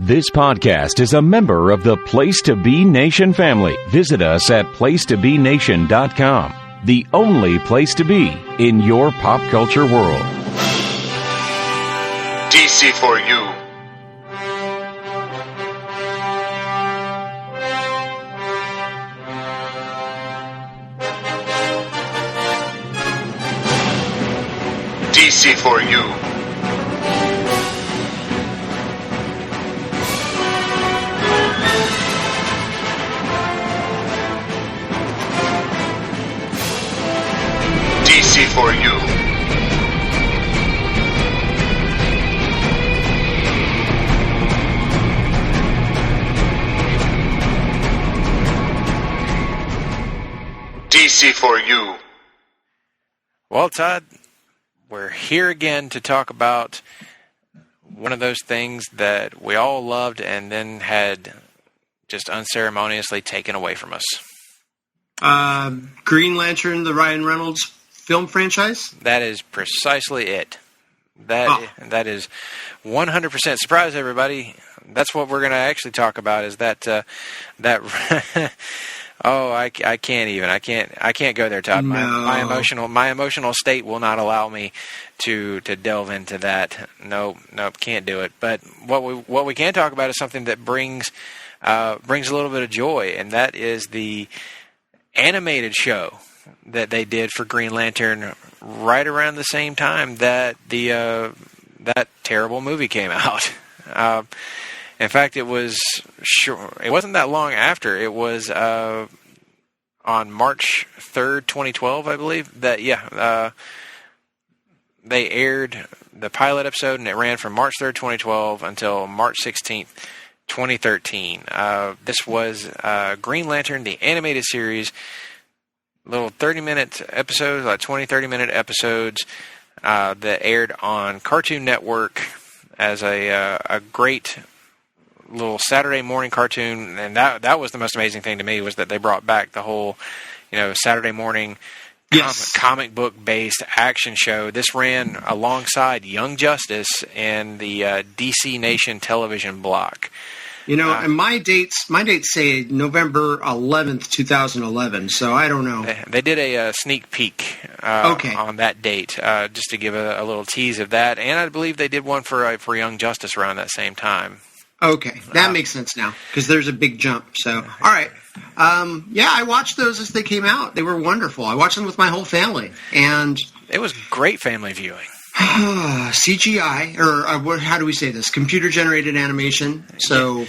This podcast is a member of the Place to Be Nation family. Visit us at placetobenation.com, the only place to be in your pop culture world. DC4U. DC4U. DC4U. DC4U. Well, Todd, we're here again to talk about one of those things that we all loved and then had just unceremoniously taken away from us. Green Lantern, the Ryan Reynolds film franchise? That is precisely it. That is 100%. Surprise, everybody. That's what we're going to actually talk about is that oh, I can't even. I can't go there, Todd. No. My emotional state will not allow me to delve into that. Nope, can't do it. But what we can talk about is something that brings a little bit of joy, and that is the animated show that they did for Green Lantern right around the same time that that terrible movie came out. In fact, it wasn't that long after. It was on March 3rd, 2012, I believe. They aired the pilot episode, and it ran from March 3rd, 2012 until March 16th, 2013. This was Green Lantern, the animated series, little 30-minute episodes, like 30-minute episodes that aired on Cartoon Network as a great little Saturday morning cartoon. And that was the most amazing thing to me, was that they brought back the whole, Saturday morning comic book based action show. This ran alongside Young Justice and the DC Nation television block. And my dates say November 11th, 2011, so I don't know. They did a sneak peek on that date, just to give a little tease of that, and I believe they did one for Young Justice around that same time. Okay, that makes sense now, because there's a big jump. So, all right. I watched those as they came out. They were wonderful. I watched them with my whole family, and it was great family viewing. CGI, or how do we say this? Computer-generated animation. So,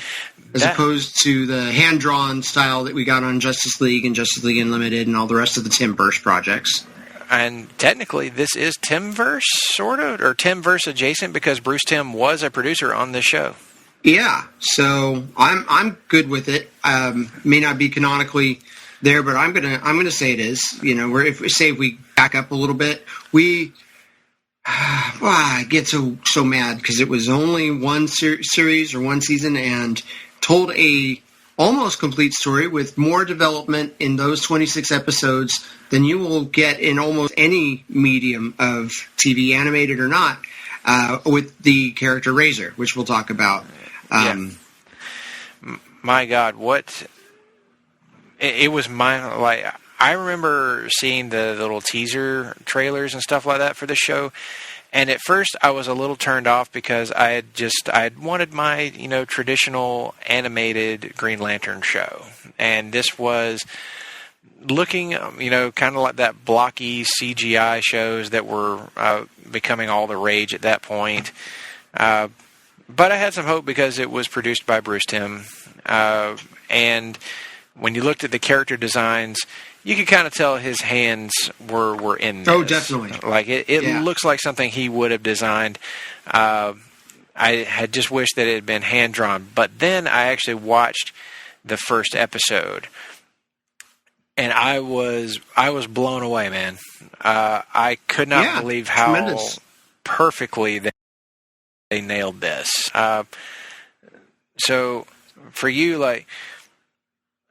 as opposed to the hand-drawn style that we got on Justice League and Justice League Unlimited and all the rest of the Timverse projects. And technically, this is Timverse, sort of, or Timverse adjacent, because Bruce Timm was a producer on this show. Yeah, so I'm good with it. May not be canonically there, but I'm gonna say it is. If we back up a little bit, I get so mad because it was only one series or one season and told a almost complete story with more development in those 26 episodes than you will get in almost any medium of TV, animated or not, with the character Razor, which we'll talk about. My God, it was I remember seeing the little teaser trailers and stuff like that for the show, and at first I was a little turned off because I had wanted my traditional animated Green Lantern show, and this was looking kind of like that blocky CGI shows that were becoming all the rage at that point. But I had some hope because it was produced by Bruce Timm, and when you looked at the character designs, you could kind of tell his hands were in this. Oh, definitely. Like it looks like something he would have designed. I had just wished that it had been hand drawn, but then I actually watched the first episode, and I was blown away, man. I could not believe how tremendous. Perfectly they nailed this. So for you,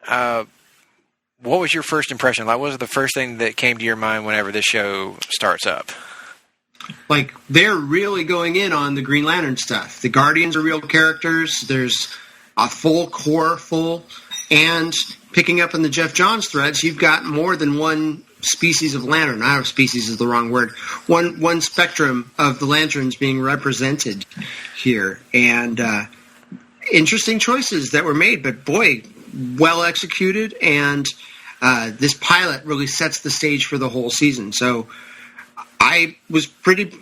what was your first impression? What was the first thing that came to your mind whenever this show starts up? Like, they're really going in on the Green Lantern stuff. The Guardians are real characters. There's a full core, and picking up on the Jeff Johns threads, you've got more than one species of lantern. I don't know if species is the wrong word. One spectrum of the lanterns being represented here. And interesting choices that were made, but boy, well executed. And this pilot really sets the stage for the whole season. So I was pretty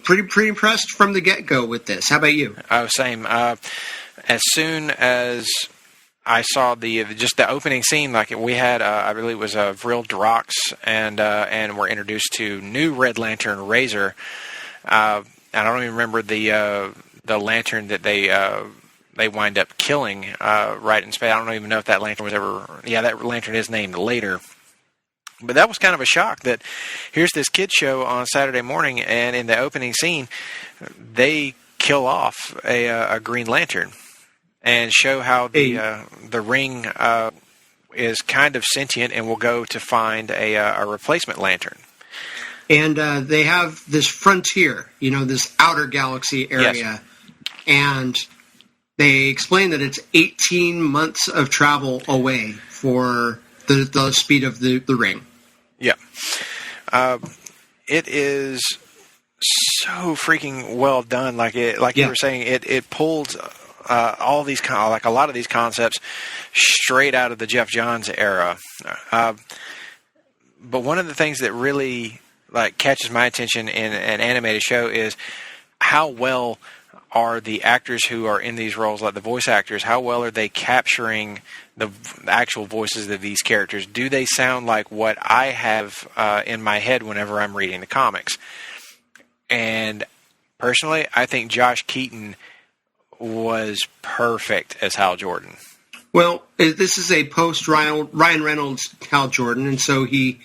impressed from the get-go with this. How about you? Oh, same. As soon as I saw the opening scene, like we had, I believe it was Vril Drox, and we're introduced to new Red Lantern Razor. And I don't even remember the lantern that they wind up killing right in space. I don't even know if that lantern was ever. Yeah, that lantern is named later. But that was kind of a shock that here's this kid show on Saturday morning, and in the opening scene, they kill off a Green Lantern and show how the ring is kind of sentient and will go to find a replacement lantern. And they have this frontier, this outer galaxy area, yes. And they explain that it's 18 months of travel away for the speed of the ring. Yeah. It is so freaking well done. Like you were saying, it pulled all these like a lot of these concepts straight out of the Jeff Johns era. But one of the things that really catches my attention in an animated show is how well are the actors who are in these roles, like the voice actors, how well are they capturing the actual voices of these characters? Do they sound like what I have in my head whenever I'm reading the comics? And personally, I think Josh Keaton was perfect as Hal Jordan. Well, this is a post-Ryan Reynolds Hal Jordan, and so he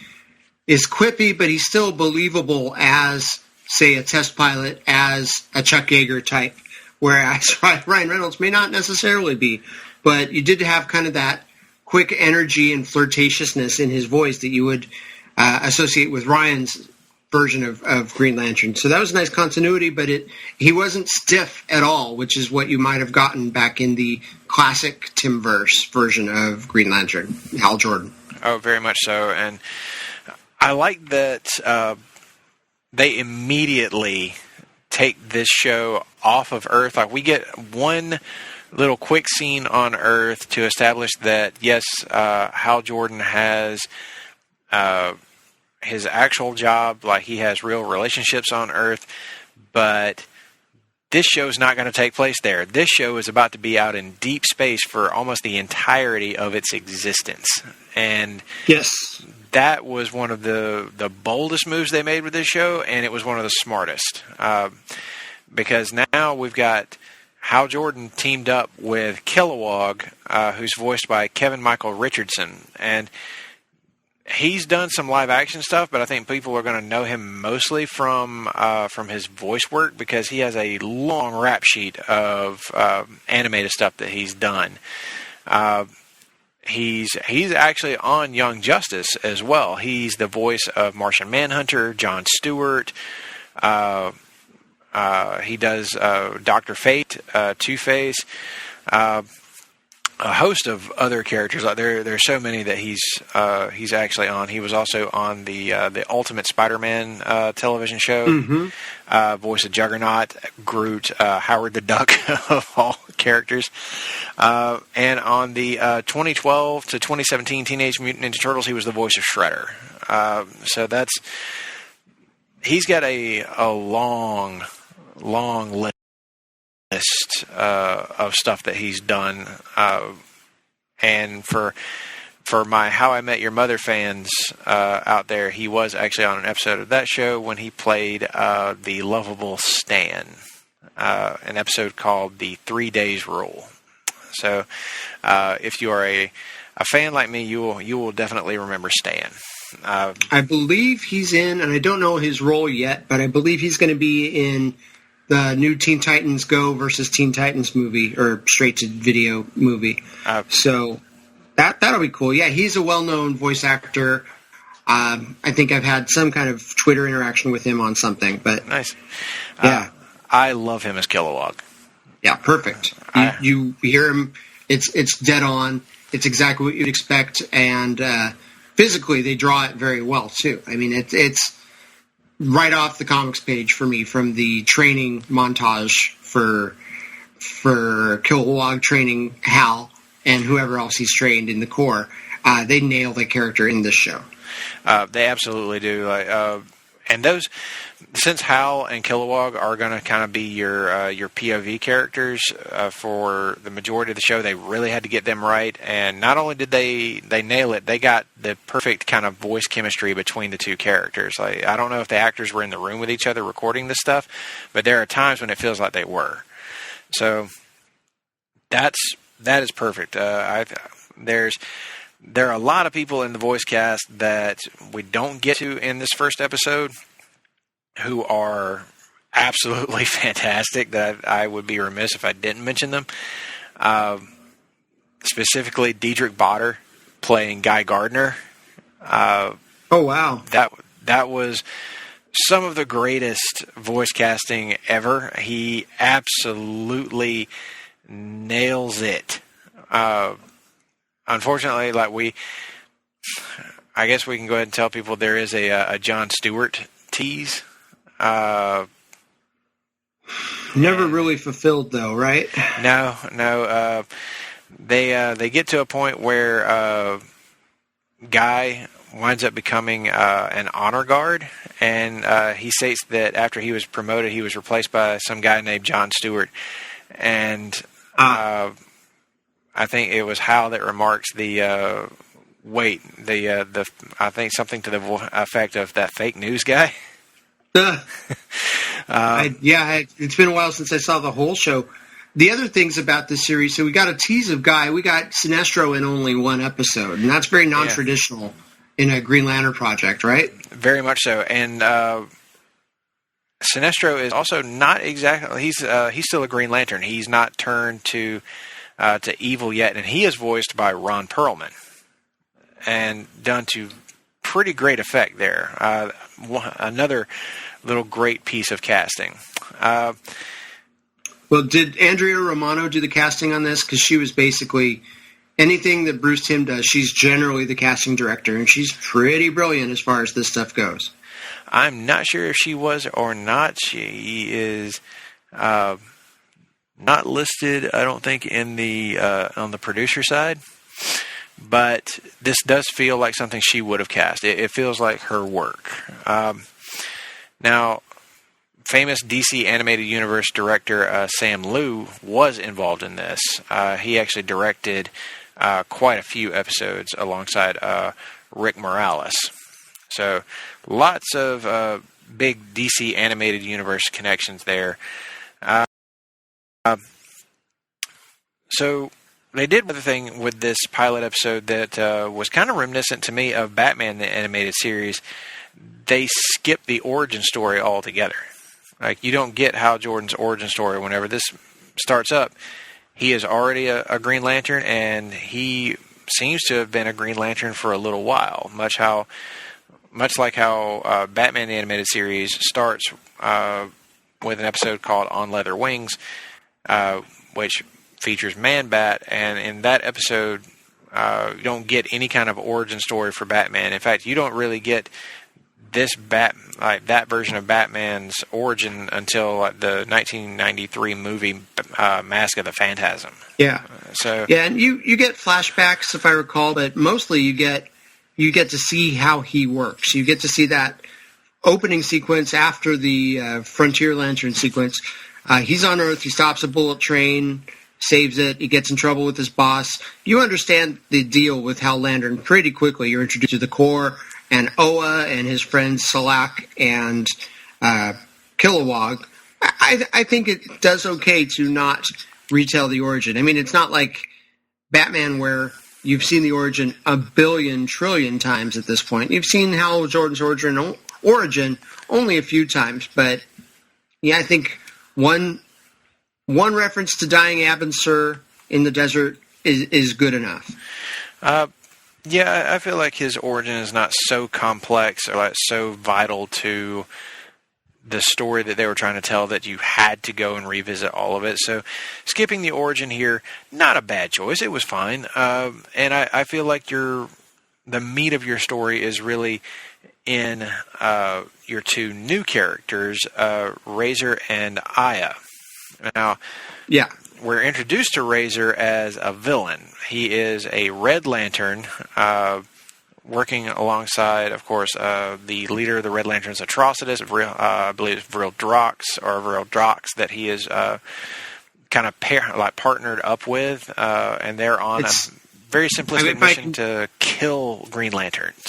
is quippy, but he's still believable as, say, a test pilot, as a Chuck Yeager type, whereas Ryan Reynolds may not necessarily be. But you did have kind of that quick energy and flirtatiousness in his voice that you would associate with Ryan's version of Green Lantern. So that was a nice continuity, but he wasn't stiff at all, which is what you might have gotten back in the classic Timverse version of Green Lantern, Hal Jordan. Oh, very much so. And I like that they immediately take this show off of Earth. Like, we get one little quick scene on Earth to establish that, yes, Hal Jordan has his actual job, like he has real relationships on Earth, but this show is not going to take place there. This show is about to be out in deep space for almost the entirety of its existence. And yes, that was one of the boldest moves they made with this show, and it was one of the smartest. Because now we've got Hal Jordan teamed up with Kilowog, who's voiced by Kevin Michael Richardson. And he's done some live action stuff, but I think people are going to know him mostly from his voice work, because he has a long rap sheet of animated stuff that he's done. He's actually on Young Justice as well. He's the voice of Martian Manhunter, Jon Stewart. He does Dr. Fate, Two-Face. A host of other characters. There's so many that he's actually on. He was also on the Ultimate Spider-Man television show. Voice of Juggernaut, Groot, Howard the Duck of all characters, and on the 2012 to 2017 Teenage Mutant Ninja Turtles, he was the voice of Shredder. So he's got a long list of stuff that he's done, and for my How I Met Your Mother fans out there, he was actually on an episode of that show when he played the lovable Stan, an episode called The 3 Days Rule. So if you are a fan like me, you will definitely remember Stan. I believe he's in, and I don't know his role yet, but I believe he's going to be in the new Teen Titans Go versus Teen Titans movie, or straight-to-video movie. So that'll be cool. Yeah, he's a well-known voice actor. I think I've had some kind of Twitter interaction with him on something. But Nice. yeah, I love him as Kilowog. yeah, perfect. You hear him; it's dead on. It's exactly what you'd expect, and physically they draw it very well too. I mean, it's right off the comics page for me from the training montage for Kilowog training Hal and whoever else he's trained in the Corps. They nail the character in this show. They absolutely do. And those, since Hal and Kilowog are going to kind of be your POV characters for the majority of the show, they really had to get them right. And not only did they nail it, they got the perfect kind of voice chemistry between the two characters. Like, I don't know if the actors were in the room with each other recording this stuff, but there are times when it feels like they were. So that is perfect. There are a lot of people in the voice cast that we don't get to in this first episode who are absolutely fantastic that I would be remiss if I didn't mention them. Specifically, Diedrich Bader playing Guy Gardner. Oh, wow. That was some of the greatest voice casting ever. He absolutely nails it. Unfortunately, I guess we can go ahead and tell people there is a Jon Stewart tease. Never really fulfilled, though, right? No. They get to a point where Guy winds up becoming an honor guard, and he states that after he was promoted, he was replaced by some guy named Jon Stewart, and I think it was Hal that remarks I think something to the effect of that fake news guy. It's been a while since I saw the whole show. The other things about this series, so we got a tease of Guy. We got Sinestro in only one episode, and that's very non-traditional in a Green Lantern project, right? Very much so. And Sinestro is also not exactly. He's still a Green Lantern. He's not turned to evil yet, and he is voiced by Ron Perlman, and done to pretty great effect there. Another little great piece of casting. Well, did Andrea Romano do the casting on this? Because she was basically anything that Bruce Timm does, she's generally the casting director, and she's pretty brilliant as far as this stuff goes. I'm not sure if she was or not. She is not listed, I don't think, in the on the producer side. But this does feel like something she would have cast. It feels like her work. Now, famous DC Animated Universe director Sam Liu was involved in this. He actually directed quite a few episodes alongside Rick Morales. So, lots of big DC Animated Universe connections there. So, they did another thing with this pilot episode that was kind of reminiscent to me of Batman the Animated Series. They skipped the origin story altogether. Like, you don't get Hal Jordan's origin story whenever this starts up. He is already a Green Lantern, and he seems to have been a Green Lantern for a little while. Much like how Batman the Animated Series starts with an episode called On Leather Wings, which features Man-Bat, and in that episode, you don't get any kind of origin story for Batman. In fact, you don't really get that version of Batman's origin until the 1993 movie Mask of the Phantasm. Yeah. And you get flashbacks, if I recall, but mostly you get to see how he works. You get to see that opening sequence after the Frontier Lantern sequence. He's on Earth. He stops a bullet train, saves it. He gets in trouble with his boss. You understand the deal with Hal Lantern pretty quickly. You're introduced to the Corps and Oa and his friends Salak and Kilowog. I think it does okay to not retell the origin. I mean, it's not like Batman where you've seen the origin a billion trillion times at this point. You've seen Hal Jordan's origin only a few times, but yeah, I think one reference to dying Abin Sur in the desert is good enough. Yeah, I feel like his origin is not so complex or like so vital to the story that they were trying to tell that you had to go and revisit all of it. So skipping the origin here, not a bad choice. It was fine. And I feel like the meat of your story is really in your two new characters, Razor and Aya. Now, Yeah. we're introduced to Razor as a villain. He is a Red Lantern, working alongside, of course, the leader of the Red Lanterns, Atrocitus, I believe it's Vril Drox, that he is kind of partnered up with, and they're on a very simplistic mission to kill Green Lanterns.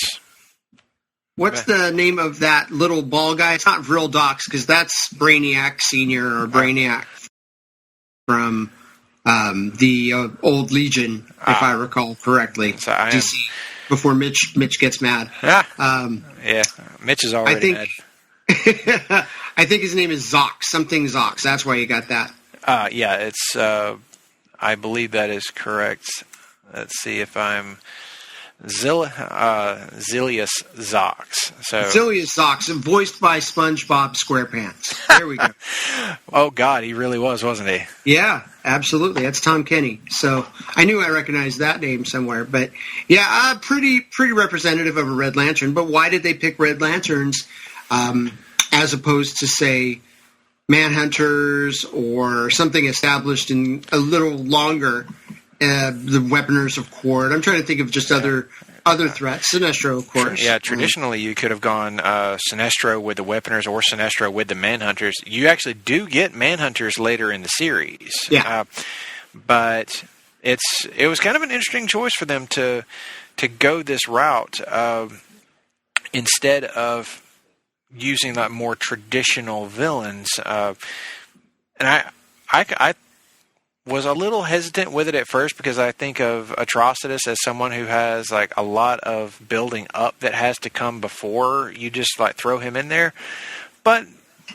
What's the name of that little ball guy? It's not Vril Drox, because that's Brainiac Senior or Brainiac from the old Legion, if I recall correctly. So DC, before Mitch gets mad. Yeah, Mitch is already mad. I think his name is Zox, something Zox. That's why you got that. Yeah, it's. I believe that is correct. Let's see if I'm. Zilius Zox. So Zilius Zox, voiced by SpongeBob SquarePants. There we go. Oh God, he really was, wasn't he? Yeah, absolutely. That's Tom Kenny. So I knew I recognized that name somewhere. But yeah, pretty representative of a Red Lantern. But why did they pick Red Lanterns as opposed to, say, Manhunters or something established in a little longer? The Weaponers of Quord. I'm trying to think of just other threats. Sinestro, of course. Yeah, traditionally you could have gone Sinestro with the Weaponers or Sinestro with the Manhunters. You actually do get Manhunters later in the series. Yeah. But it was kind of an interesting choice for them to go this route instead of using that more traditional villains. And I was a little hesitant with it at first because I think of Atrocitus as someone who has like a lot of building up that has to come before you just like throw him in there. But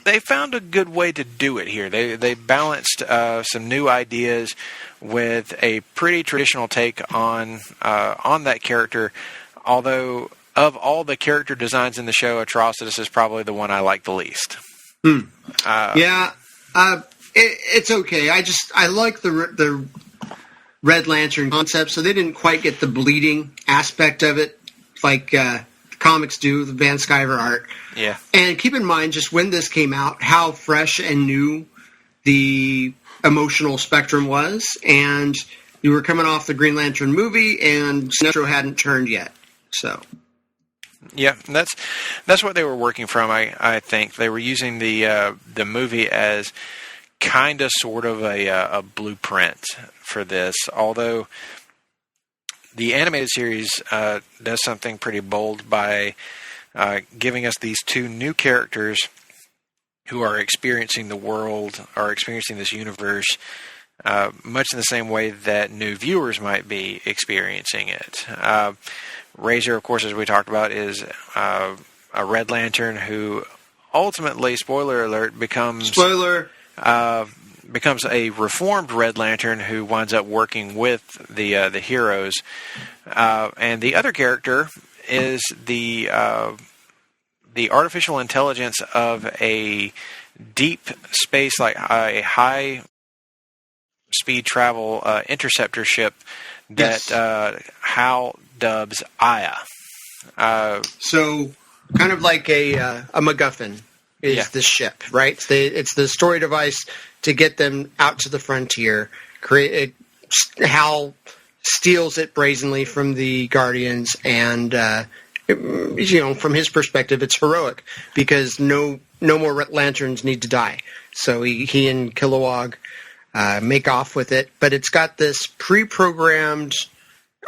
they found a good way to do it here. They balanced some new ideas with a pretty traditional take on that character. Although of all the character designs in the show, Atrocitus is probably the one I like the least. It's okay. I like the Red Lantern concept, so they didn't quite get the bleeding aspect of it like the comics do, the Van Sciver art. Yeah. And keep in mind, just when this came out, how fresh and new the emotional spectrum was, and you were coming off the Green Lantern movie, and Sinestro hadn't turned yet. So. Yeah, that's what they were working from. I think they were using the movie as kind of sort of a blueprint for this, although the animated series does something pretty bold by giving us these two new characters who are experiencing the world, are experiencing this universe much in the same way that new viewers might be experiencing it. Razor, of course, as we talked about, is a Red Lantern who ultimately, spoiler alert, becomes a reformed Red Lantern who winds up working with the heroes. And the other character is the artificial intelligence of a deep space, like a high speed travel interceptor ship that Hal dubs Aya. So kind of like a MacGuffin is this ship, right? It's the story device to get them out to the frontier. Hal steals it brazenly from the Guardians, and from his perspective, it's heroic because no more Lanterns need to die. So he and Kilowog make off with it, but it's got this pre-programmed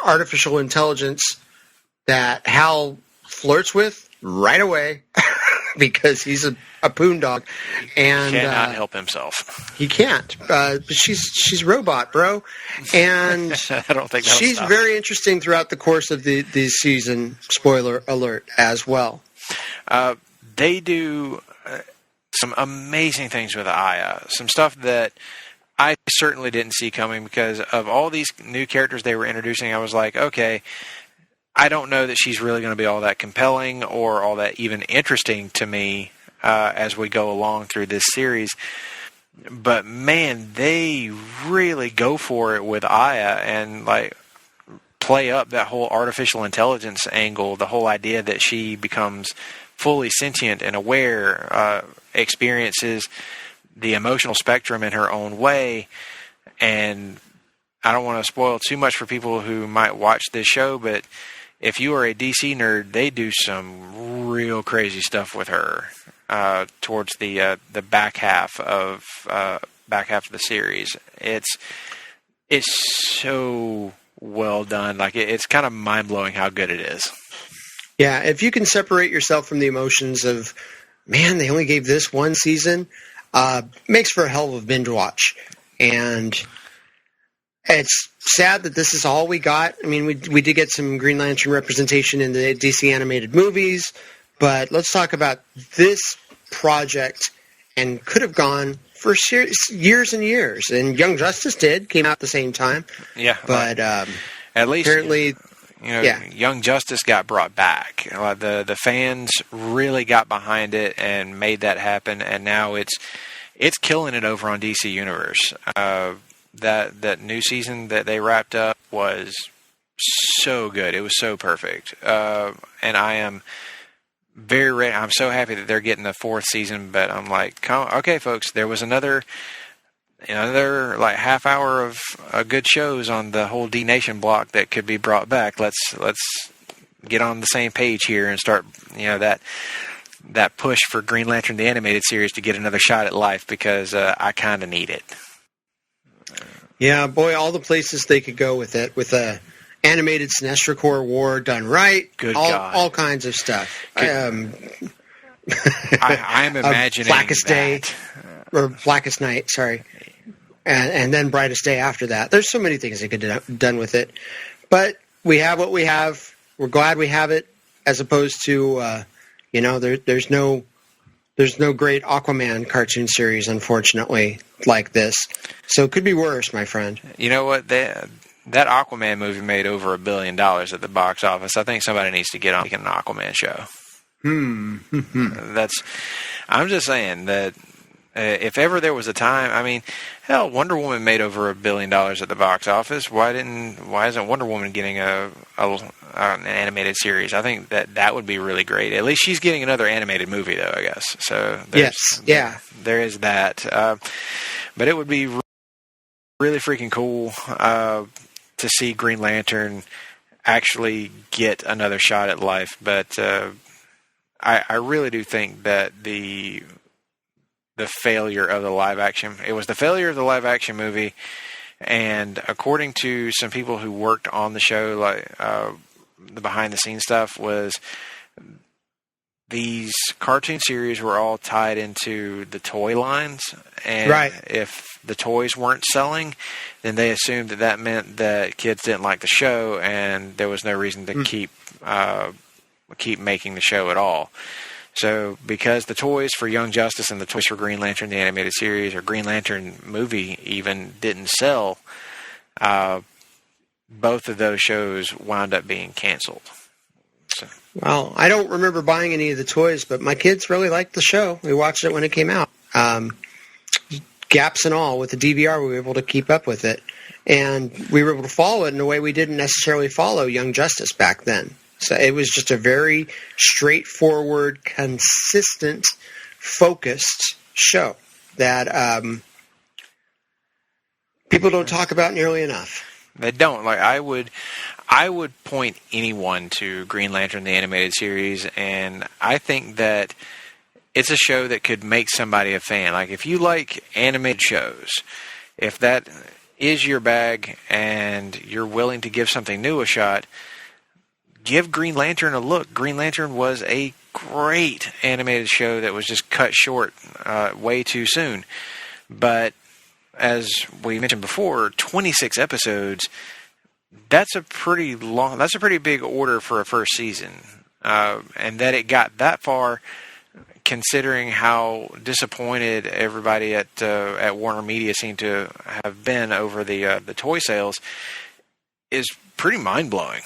artificial intelligence that Hal flirts with right away because he's a poondog, and he cannot help himself. He can't. But she's robot, bro, and I don't think she's very interesting throughout the course of the season. Spoiler alert, as well. They do some amazing things with Aya. Some stuff that I certainly didn't see coming because of all these new characters they were introducing. I was like, okay, I don't know that she's really going to be all that compelling or all that even interesting to me as we go along through this series. But man, they really go for it with Aya and like play up that whole artificial intelligence angle, the whole idea that she becomes fully sentient and aware, experiences the emotional spectrum in her own way. And I don't want to spoil too much for people who might watch this show, but if you are a DC nerd, they do some real crazy stuff with her towards the back half of the series. It's so well done. Like it's kind of mind blowing how good it is. Yeah, if you can separate yourself from the emotions of, man, they only gave this one season, makes for a hell of a binge watch. And it's sad that this is all we got. I mean, we did get some Green Lantern representation in the DC animated movies, but let's talk about this project and could have gone for years and years. And Young Justice came out at the same time. Yeah. But at least apparently... Young Justice got brought back. The fans really got behind it and made that happen, and now it's killing it over on DC Universe. That new season that they wrapped up was so good. It was so perfect, and I am very ready. I'm so happy that they're getting the fourth season. But I'm like, okay, folks, there was another like half hour of good shows on the whole D Nation block that could be brought back. Let's get on the same page here and start, that push for Green Lantern the animated series to get another shot at life, because I kind of need it. Yeah, boy, all the places they could go with it, with a animated Sinestro Corps War done right. Good God. All kinds of stuff. I am imagining Blackest Day, or Blackest Night, sorry. And then Brightest Day after that. There's so many things they could have done with it. But we have what we have. We're glad we have it, as opposed to, there's no great Aquaman cartoon series, unfortunately, like this. So it could be worse, my friend. You know what? That Aquaman movie made over $1 billion at the box office. I think somebody needs to get on making an Aquaman show. I'm just saying that if ever there was a time, I mean, hell, Wonder Woman made over $1 billion at the box office. Why isn't Wonder Woman getting an animated series? I think that would be really great. At least she's getting another animated movie, though, I guess. So there is that. But it would be really freaking cool to see Green Lantern actually get another shot at life. But I really do think that the failure of the live action, it was the failure of the live action movie, and according to some people who worked on the show, like the behind the scenes stuff, was these cartoon series were all tied into the toy lines, and if the toys weren't selling, then they assumed that meant that kids didn't like the show, and there was no reason to keep making the show at all. So because the toys for Young Justice and the toys for Green Lantern, the animated series, or Green Lantern movie even didn't sell, both of those shows wound up being canceled. So. Well, I don't remember buying any of the toys, but my kids really liked the show. We watched it when it came out. Gaps and all, with the DVR, we were able to keep up with it. And we were able to follow it in a way we didn't necessarily follow Young Justice back then. So it was just a very straightforward, consistent, focused show that people don't talk about nearly enough. They don't. Like I would point anyone to Green Lantern the animated series, and I think that it's a show that could make somebody a fan. Like if you like animated shows, if that is your bag and you're willing to give something new a shot, give Green Lantern a look. Green Lantern was a great animated show that was just cut short way too soon. But as we mentioned before, 26 episodes, that's a pretty big order for a first season. And that it got that far, considering how disappointed everybody at Warner Media seemed to have been over the toy sales, is pretty mind-blowing.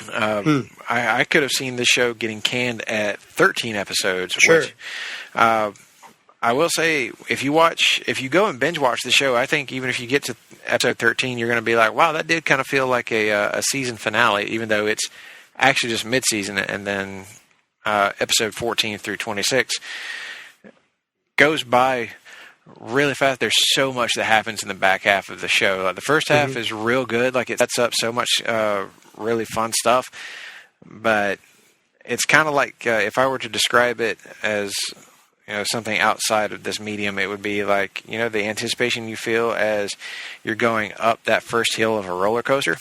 I could have seen this show getting canned at 13 episodes. Sure. Which, I will say, if you go and binge watch the show, I think even if you get to episode 13, you're going to be like, wow, that did kind of feel like a season finale, even though it's actually just mid-season, and then episode 14 through 26 goes by really fast. There's so much that happens in the back half of the show. Like, the first half is real good. Like, it sets up so much really fun stuff, but it's kind of like if I were to describe it as something outside of this medium, it would be like the anticipation you feel as you're going up that first hill of a roller coaster.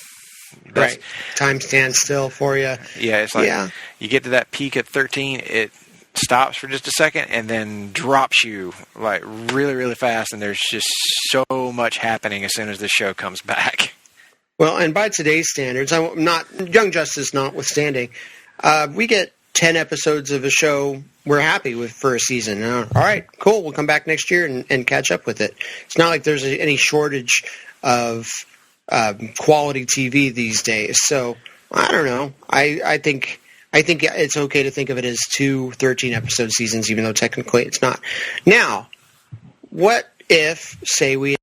Right. Time stands still for you. Yeah, it's like you get to that peak at 13, it stops for just a second and then drops you like really, really fast, and there's just so much happening as soon as the show comes back. Well, and by today's standards, I'm not Young Justice notwithstanding, we get 10 episodes of a show we're happy with for a season. All right, cool. We'll come back next year and catch up with it. It's not like there's any shortage of quality TV these days. So I don't know. I think it's okay to think of it as 2 13-episode seasons, even though technically it's not. Now, what if, say, we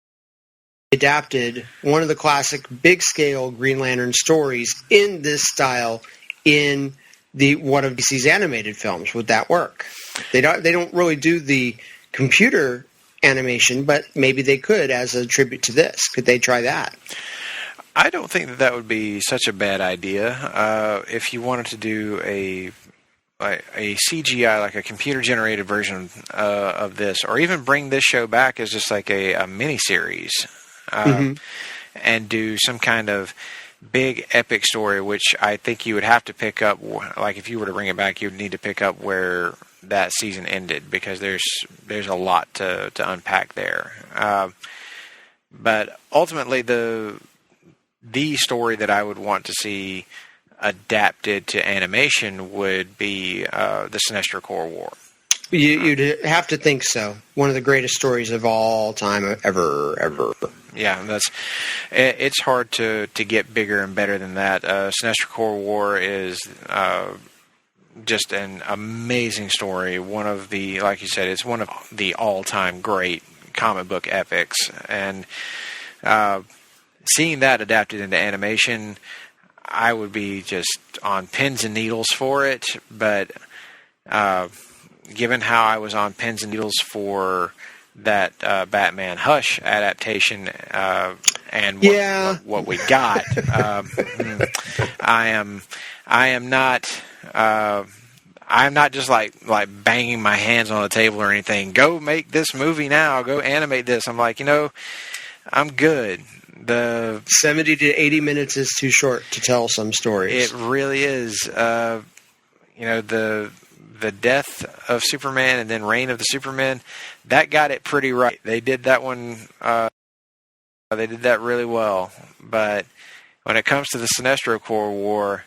adapted one of the classic big-scale Green Lantern stories in this style in one of DC's animated films? Would that work? They don't really do the computer animation, but maybe they could as a tribute to this. Could they try that? I don't think that would be such a bad idea. If you wanted to do a CGI, like a computer-generated version of this, or even bring this show back as just like a mini-series, and do some kind of big epic story, which I think you would have to pick up, like if you were to bring it back, you would need to pick up where that season ended, because there's a lot to unpack there. But ultimately, the story that I would want to see adapted to animation would be the Sinestro Corps War. You'd have to think so. One of the greatest stories of all time, ever. Yeah, it's hard to get bigger and better than that. Sinestro Corps War is just an amazing story. One of the, like you said, it's one of the all-time great comic book epics, and seeing that adapted into animation, I would be just on pins and needles for it. But given how I was on pins and needles for that Batman Hush adaptation and what we got, I am not. I'm not just like banging my hands on the table or anything. Go make this movie now. Go animate this. I'm like, I'm good. The 70 to 80 minutes is too short to tell some stories. It really is. The death of Superman and then Reign of the Superman, that got it pretty right. They did that one. They did that really well. But when it comes to the Sinestro Corps War,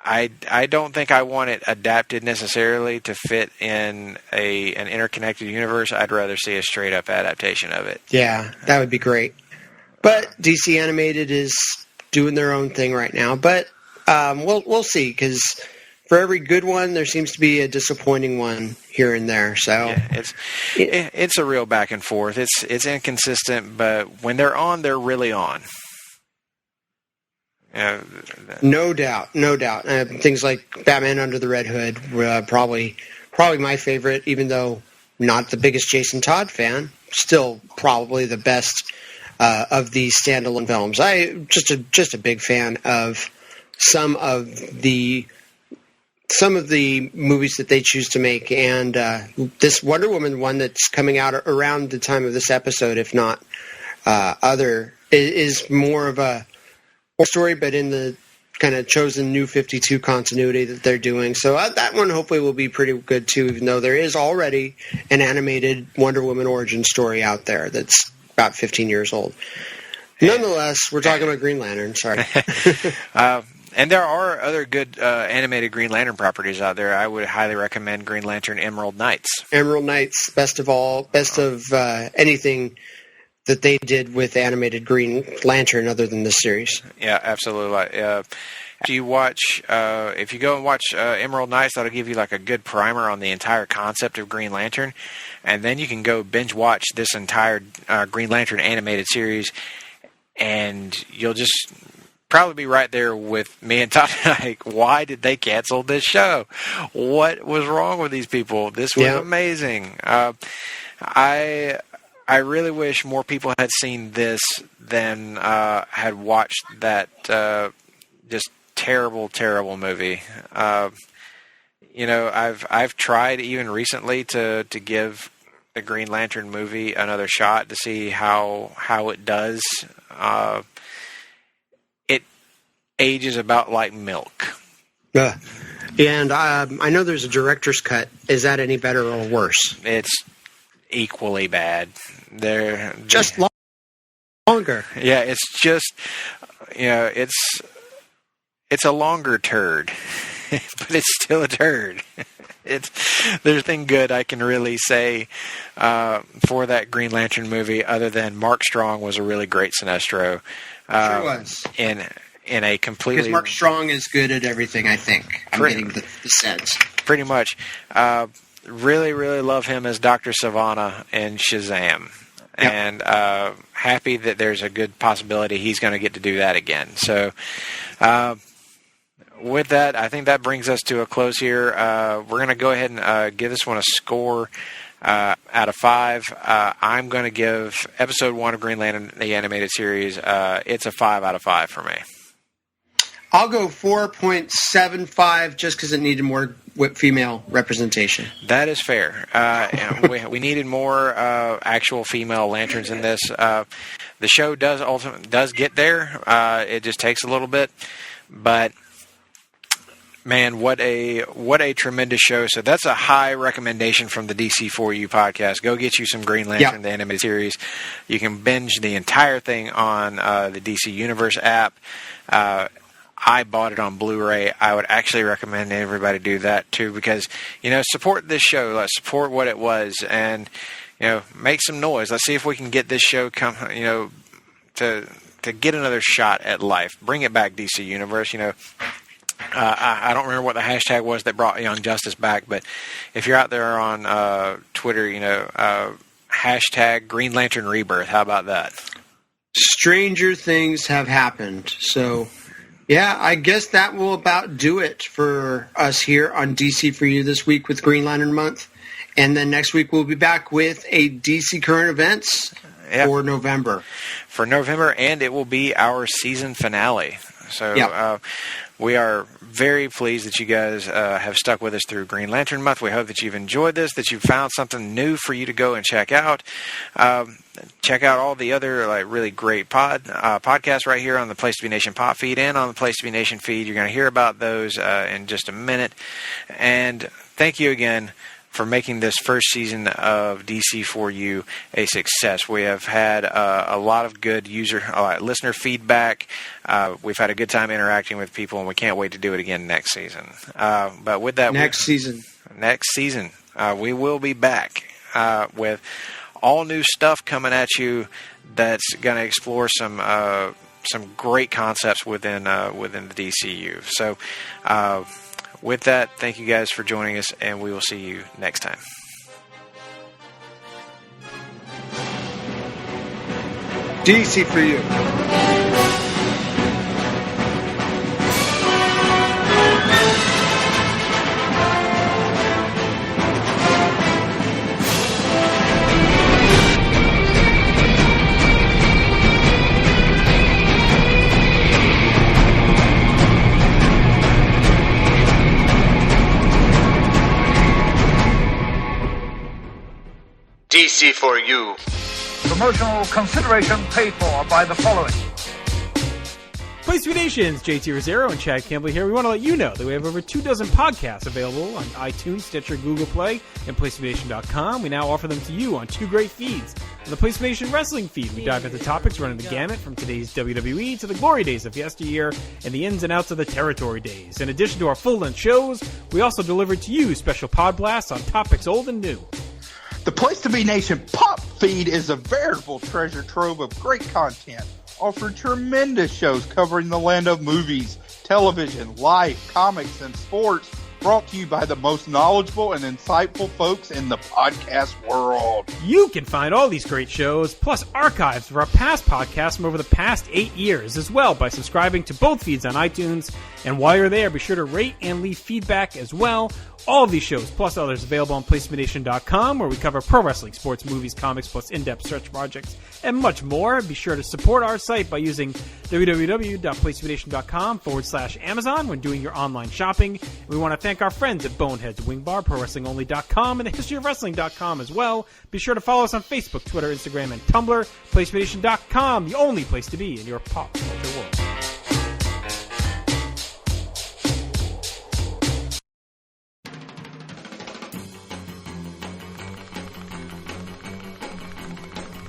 I don't think I want it adapted necessarily to fit in an interconnected universe. I'd rather see a straight up adaptation of it. Yeah, that would be great. But DC Animated is doing their own thing right now. But we'll see, because for every good one, there seems to be a disappointing one here and there. So yeah, it's a real back and forth. It's inconsistent, but when they're on, they're really on. No doubt. Things like Batman Under the Red Hood, probably my favorite, even though not the biggest Jason Todd fan. Still probably the best of these standalone films. I just a big fan of some of the movies that they choose to make, and this Wonder Woman one that's coming out around the time of this episode, if not other, is more of a story, but in the kind of chosen New 52 continuity that they're doing. So that one hopefully will be pretty good too, even though there is already an animated Wonder Woman origin story out there that's about 15 years old. Nonetheless, we're talking about Green Lantern. Sorry. And there are other good animated Green Lantern properties out there. I would highly recommend Green Lantern Emerald Knights. Emerald Knights, best of anything that they did with animated Green Lantern other than this series. Yeah, absolutely. If you go and watch Emerald Knights, that'll give you like a good primer on the entire concept of Green Lantern, and then you can go binge watch this entire Green Lantern animated series, and you'll just probably be right there with me and Todd. Like, why did they cancel this show? What was wrong with these people? This was amazing. I really wish more people had seen this than had watched that just terrible movie. I've tried even recently to give the Green Lantern movie another shot to see how it does. It ages about like milk. And I know there's a director's cut. Is that any better or worse? It's equally bad. They're just longer. Yeah, it's just it's a longer turd, but it's still a turd. There's nothing good I can really say for that Green Lantern movie other than Mark Strong was a really great Sinestro. Sure was. In a completely... Because Mark Strong is good at everything, I think. I'm getting the sense. Pretty much. Really, really love him as Dr. Sivana in Shazam. Yep. And happy that there's a good possibility he's going to get to do that again. So... with that, I think that brings us to a close here. We're going to go ahead and give this one a score out of 5. I'm going to give episode 1 of Green Lantern, the animated series, it's a 5 out of 5 for me. I'll go 4.75 just because it needed more female representation. That is fair. We needed more actual female lanterns in this. The show does get there. It just takes a little bit, but man, what a tremendous show. So that's a high recommendation from the DC4U podcast. Go get you some Green Lantern, the animated series. You can binge the entire thing on the DC Universe app. I bought it on Blu-ray. I would actually recommend everybody do that too because, support this show. Let's support what it was and, make some noise. Let's see if we can get this show to get another shot at life. Bring it back, DC Universe. I don't remember what the hashtag was that brought Young Justice back, but if you're out there on Twitter, hashtag Green Lantern Rebirth. How about that? Stranger things have happened. So, yeah, I guess that will about do it for us here on DC4U this week with Green Lantern Month. And then next week we'll be back with a DC Current Events for November. For November, and it will be our season finale. So we are very pleased that you guys have stuck with us through Green Lantern Month. We hope that you've enjoyed this, that you've found something new for you to go and check out. Check out all the other really great podcasts right here on the Place to Be Nation pop feed and on the Place to Be Nation feed. You're going to hear about those in just a minute. And thank you again for making this first season of DC4U a success. We have had a lot of good listener feedback. We've had a good time interacting with people, and we can't wait to do it again next season. But with that, next season, we will be back with all new stuff coming at you. That's going to explore some great concepts within the DCU. So. With that, thank you guys for joining us, and we will see you next time. DC4U. DC4U. Promotional consideration paid for by the following. Place to Be Nations, JT Rosero and Chad Campbell here. We want to let you know that we have over 24 podcasts available on iTunes, Stitcher, Google Play, and PlaceToBeNation.com. We now offer them to you on 2 great feeds. On the Place to Be Nation Wrestling feed, we dive into topics running the gamut from today's WWE to the glory days of yesteryear and the ins and outs of the territory days. In addition to our full-length shows, we also deliver to you special pod blasts on topics old and new. The Place to Be Nation Pop feed is a veritable treasure trove of great content, offering tremendous shows covering the land of movies, television, life, comics, and sports, brought to you by the most knowledgeable and insightful folks in the podcast world. You can find all these great shows, plus archives of our past podcasts from over the past 8 years as well by subscribing to both feeds on iTunes. And while you're there, be sure to rate and leave feedback as well. All of these shows, plus others, available on PlayStationNation.com, where we cover pro wrestling, sports, movies, comics, plus in-depth search projects, and much more. Be sure to support our site by using www.PlayStationNation.com/Amazon when doing your online shopping. And we want to thank our friends at Boneheads, Wing Bar, ProWrestlingOnly.com, and TheHistoryOfWrestling.com as well. Be sure to follow us on Facebook, Twitter, Instagram, and Tumblr. PlayStation.com, the only place to be in your pop culture world.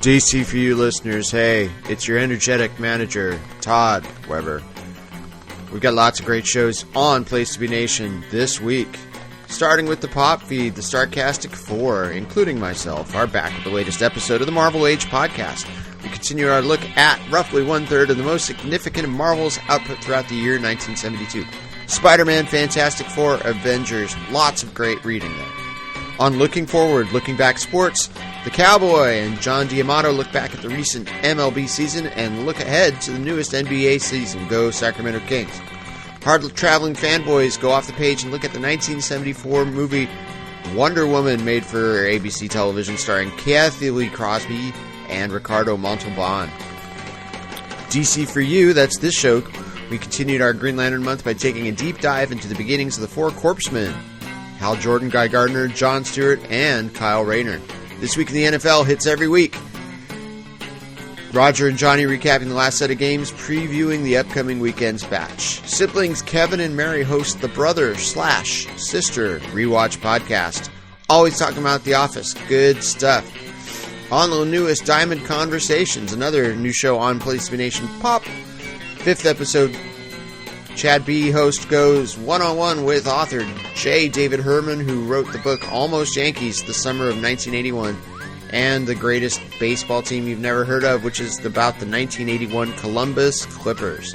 DC4U listeners, hey, it's your energetic manager, Todd Weber. We've got lots of great shows on Place to Be Nation this week. Starting with the pop feed, the Starcastic 4, including myself, are back with the latest episode of the Marvel Age podcast. We continue our look at roughly one-third of the most significant of Marvel's output throughout the year 1972. Spider-Man, Fantastic Four, Avengers, lots of great reading there. On Looking Forward, Looking Back Sports, The Cowboy and John D'Amato look back at the recent MLB season and look ahead to the newest NBA season. Go Sacramento Kings. Hard-traveling fanboys go off the page and look at the 1974 movie Wonder Woman, made for ABC television, starring Kathy Lee Crosby and Ricardo Montalban. DC4U, that's this show. We continued our Green Lantern month by taking a deep dive into the beginnings of the Four Corpsmen: Hal Jordan, Guy Gardner, John Stewart, and Kyle Rayner. This Week in the NFL hits every week. Roger and Johnny recapping the last set of games, previewing the upcoming weekend's batch. Siblings Kevin and Mary host the brother/sister rewatch podcast. Always talking about The Office. Good stuff. On the newest Diamond Conversations, another new show on Place to Be Nation Pop. 5th episode, Chad B. host goes one-on-one with author J. David Herman, who wrote the book Almost Yankees, the summer of 1981, and the greatest baseball team you've never heard of, which is about the 1981 Columbus Clippers.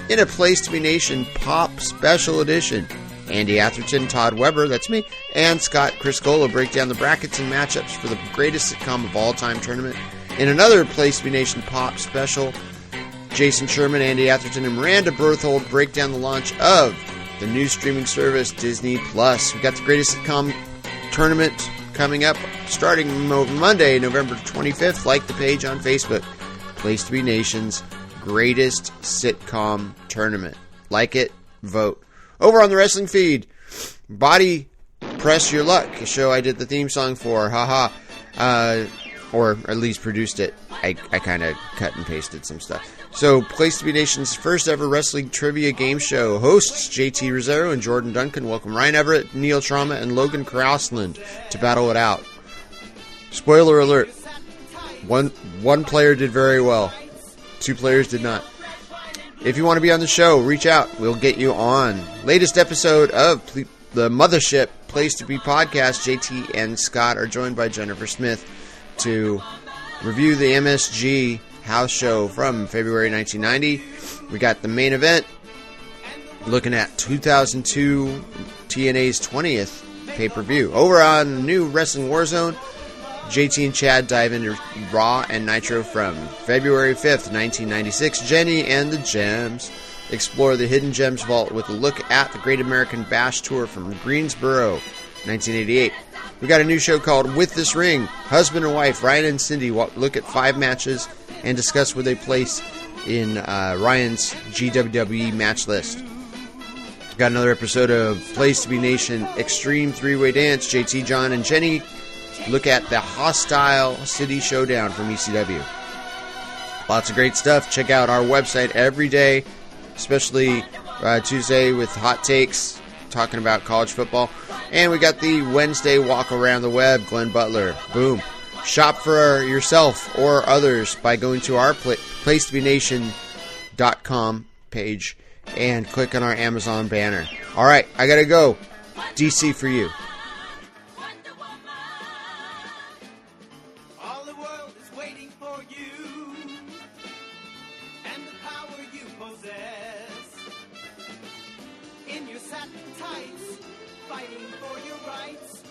In a Place to Be Nation Pop Special Edition, Andy Atherton, Todd Weber, that's me, and Scott Criscola break down the brackets and matchups for the greatest sitcom of all time tournament. In another Place to Be Nation Pop Special, Jason Sherman, Andy Atherton, and Miranda Berthold break down the launch of the new streaming service Disney+. We've got the greatest sitcom tournament coming up starting Monday, November 25th. Like the page on Facebook. Place to Be Nation's greatest sitcom tournament. Like it, vote. Over on the wrestling feed, Body Press Your Luck, a show I did the theme song for, or at least produced it. I kind of cut and pasted some stuff. So, Place to Be Nation's first ever wrestling trivia game show. Hosts JT Rosero and Jordan Duncan welcome Ryan Everett, Neil Trauma, and Logan Crossland to battle it out. Spoiler alert, one player did very well. 2 players did not. If you want to be on the show, reach out. We'll get you on. Latest episode of the Mothership Place to Be podcast, JT and Scott are joined by Jennifer Smith to review the MSG house show from February 1990. We got the main event, looking at 2002 TNA's 20th pay-per-view. Over on New Wrestling Warzone, JT and Chad dive into Raw and Nitro from February 5th, 1996. Jenny and the Gems explore the Hidden Gems Vault with a look at the Great American Bash Tour from Greensboro, 1988. We got a new show called With This Ring. Husband and wife, Ryan and Cindy, look at 5 matches and discuss where they place in Ryan's GWWE match list. Got another episode of Place to Be Nation Extreme 3-Way Dance. JT, John, and Jenny look at the Hostile City Showdown from ECW. Lots of great stuff. Check out our website every day, especially Tuesday with hot takes, talking about college football. And we got the Wednesday walk around the web, Glenn Butler. Boom. Shop for yourself or others by going to our PlaceToBeNation.com page and click on our Amazon banner. All right, I gotta go. DC4U. All the the world is waiting for you and the power you possess. In your satin tights, fighting for your rights,